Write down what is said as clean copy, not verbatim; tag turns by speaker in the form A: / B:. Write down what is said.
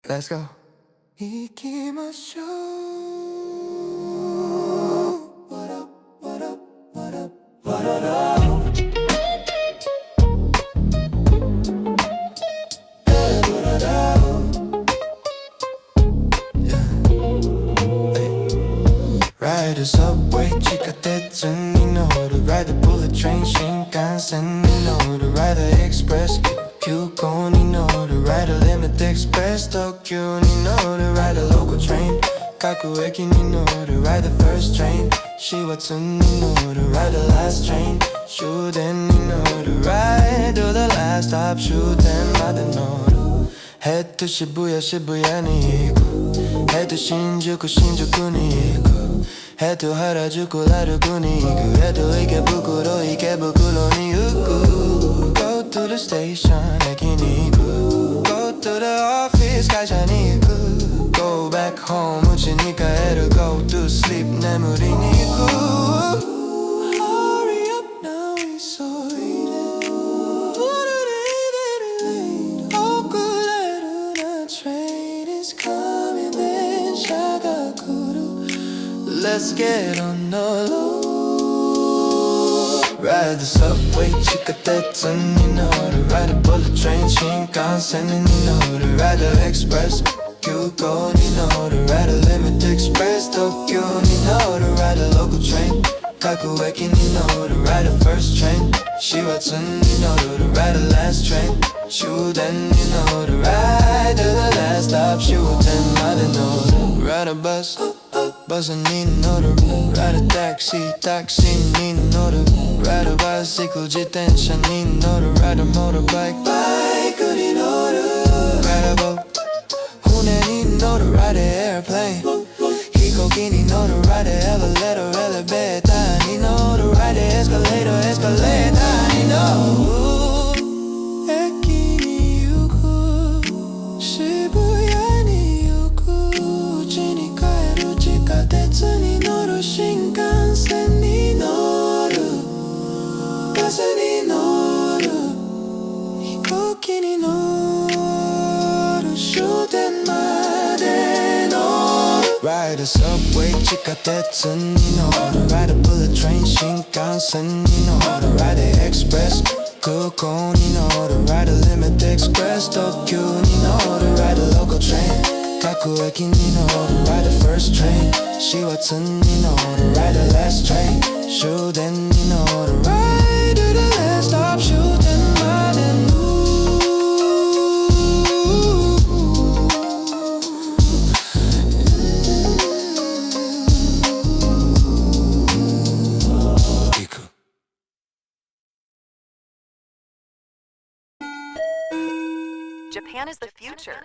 A: Let's go 行きましょう What up, what up, what up, what up Ride the subway 地下鉄に乗る Ride the bullet train 新幹線に乗る Ride the express 急行に乗る Ride the limit express 特急に乗る Ride the local train 各駅に乗る Ride the first train 始発に乗る Ride the last train 終電に乗る Ride to the last stop 終点まで乗る Head to 渋谷渋谷に行く Head to 新宿新宿に行く Head to 原宿ラルクに行く Head to 池袋池袋に行く Go to the station 駅に行く Go to the office 会社に行く Go back home 家に帰る Go to sleep 眠りに行く Hurry up now 急いで 遅れるな Train is coming 電車が来る Let's get on the road Ride the subway 地下鉄に乗る Ride the bullet train 新幹線に乗る Ride the express 急行に乗る Ride the limit express 特急に乗る Ride the local train 各駅に乗る Ride the first train 始発に乗る Ride the last train 終電に乗る Ride to the last stop 終点まで乗る Ride a bus バスに乗る Ride a taxi タクシーに乗る Ride a bicycle 自転車に乗る Ride a motorbike バイクに乗る Ride a boat 船に乗る Ride a airplane 飛行機に乗る Ride a elevator エレベーターに乗る Ride a escalator エスカレーターに乗る駅に行く渋谷に行く家に帰る地下鉄に乗る新幹線に乗るバスに乗る飛行機に乗る終点まで乗る Ride the subway 地下鉄に乗る Ride a bullet train 新幹線に乗る Ride the express 空港に乗る Ride the limit express 特急に乗る Ride the local train 各駅に乗る Ride the first train 始発に乗る Ride the last train 終電に乗る Ride to the last stop 終点まで乗る
B: Japan is the future.